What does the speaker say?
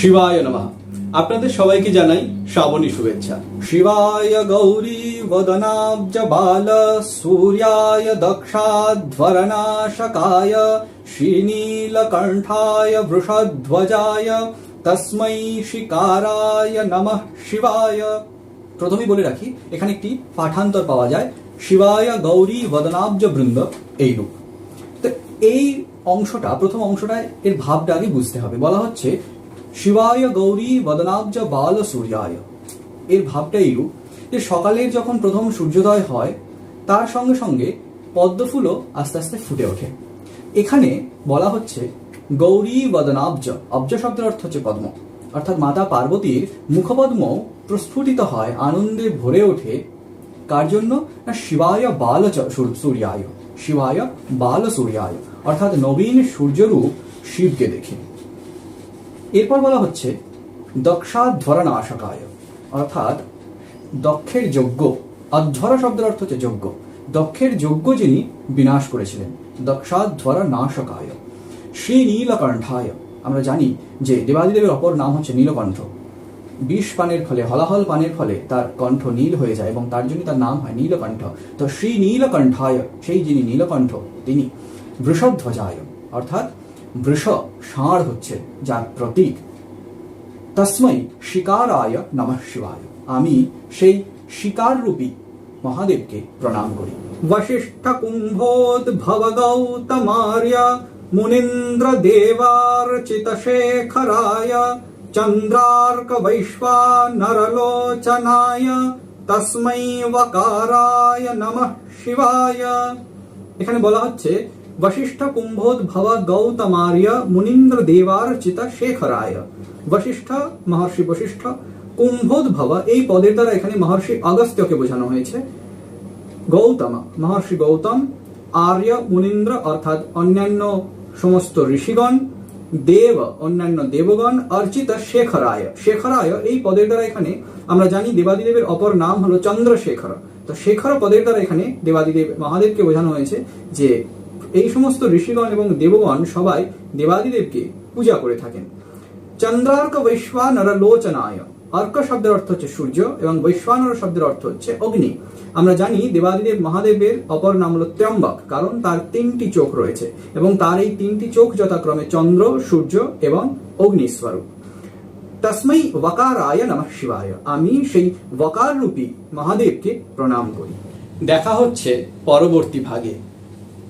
শিবায় নমঃ। আপনাদের সবাইকে জানাই শ্রাবণী শুভেচ্ছা। শিবায় গৌরী বদনাব্জ বাল সূর্যায় দক্ষাধ্বরনাশকায় শ্রীনীলকণ্ঠায় বৃষধ্বজায় তস্मै শিকারায় নমঃ শিবায়। প্রথমেই বলে রাখি, এখানে একটি পাঠান্তর পাওয়া যায়, শিবায় গৌরী বদনাব্জ বৃন্দ এইরূপ। তো এই অংশটা, প্রথম অংশটায় এর ভাবটা আগে বুঝতে হবে। বলা হচ্ছে শিবায় গৌরী বদনাব্জ বাল সূর্যায়। এর ভাবটা এইরূপ যে সকালের যখন প্রথম সূর্যোদয় হয় তার সঙ্গে সঙ্গে পদ্মফুলও আস্তে আস্তে ফুটে ওঠে। এখানে বলা হচ্ছে গৌরী বদনাব্জ, অব্জ শব্দের অর্থ হচ্ছে পদ্ম, অর্থাৎ মাতা পার্বতীর মুখপদ্ম প্রস্ফুটিত হয়, আনন্দে ভরে ওঠে। কার জন্য? না শিবায় বাল সূর্যায়, শিবায় বাল সূর্যায়, অর্থাৎ নবীন সূর্যরূপ শিবকে দেখে। এরপর বলা হচ্ছে দক্ষাধ্বরনাশকায়, অর্থাৎ দক্ষের যজ্ঞ, অধ্বর শব্দের অর্থ হচ্ছে যজ্ঞ, দক্ষের যজ্ঞ যিনি বিনাশ করেছিলেন, দক্ষাধ্বরনাশকায় শ্রী নীলকণ্ঠায়। আমরা জানি যে দেবাদিদেবের অপর নাম হচ্ছে নীলকণ্ঠ। বিষ পানের ফলে, হলাহল পানের ফলে তার কণ্ঠ নীল হয়ে যায় এবং তার জন্য তার নাম হয় নীলকণ্ঠ। তো শ্রী নীলকণ্ঠায়, সেই যিনি নীলকণ্ঠ তিনি। বৃষধ্বজায়, অর্থাৎ বৃষ ষাঁড় হচ্ছে যার প্রতীক। তস্मै শিকারায় নমঃ শিবায়, আমি সেই শিকার রূপী মহাদেবকে প্রণাম করি। বশিষ্ঠ কুম্ভোদ্ভব গৌতমার্য মুনীন্দ্র দেবার্চিত শেখরায় চন্দ্রার্ক বৈশ্বানরলোচনায় তস্मै ওকারায় নমঃ শিবায়। এখানে বলা হচ্ছে বশিষ্ঠ কুম্ভোদ্ভব গৌতমার্য মুনীন্দ্র দেবার্চিত শেখরায়। বশিষ্ঠ, মহর্ষি বশিষ্ঠ, কুম্ভোদ্ভব এই পদের দ্বারা এখানে মহর্ষি অগস্ত্যকে বোঝানো হয়েছে। গৌতম, মহর্ষি গৌতম, আর্য মুনীন্দ্র অর্থাৎ অন্যান্য সমস্ত ঋষিগণ, দেব অন্যান্য দেবগণ, অর্চিত শেখরায়, শেখরায় এই পদের দ্বারা এখানে আমরা জানি দেবাদিদেবের অপর নাম হলো চন্দ্রশেখর। তো শেখর পদের দ্বারা এখানে দেবাদিদেব মহাদেবকে বোঝানো হয়েছে যে এই সমস্ত ঋষিগণ এবং দেবগণ সবাই দেবাদিদেবকে পূজা করে থাকেন। চন্দ্রার্ক বৈশ্বানর লোচনায়, অর্ক শব্দের অর্থ হচ্ছে সূর্য এবং বৈশ্বানর শব্দের অর্থ হচ্ছে অগ্নি। আমরা জানি দেবাদিদেব মহাদেবের অপর নাম হলো ত্র্যম্বক, কারণ তার তিনটি চোখ রয়েছে এবং তার এই তিনটি চোখ যথাক্রমে চন্দ্র, সূর্য এবং অগ্নিস্বরূপ। তস্मै ওকারায় নমঃ শিবায়, আমি সেই ওকার রূপী মহাদেবকে প্রণাম করি। দেখা হচ্ছে পরবর্তী ভাগে।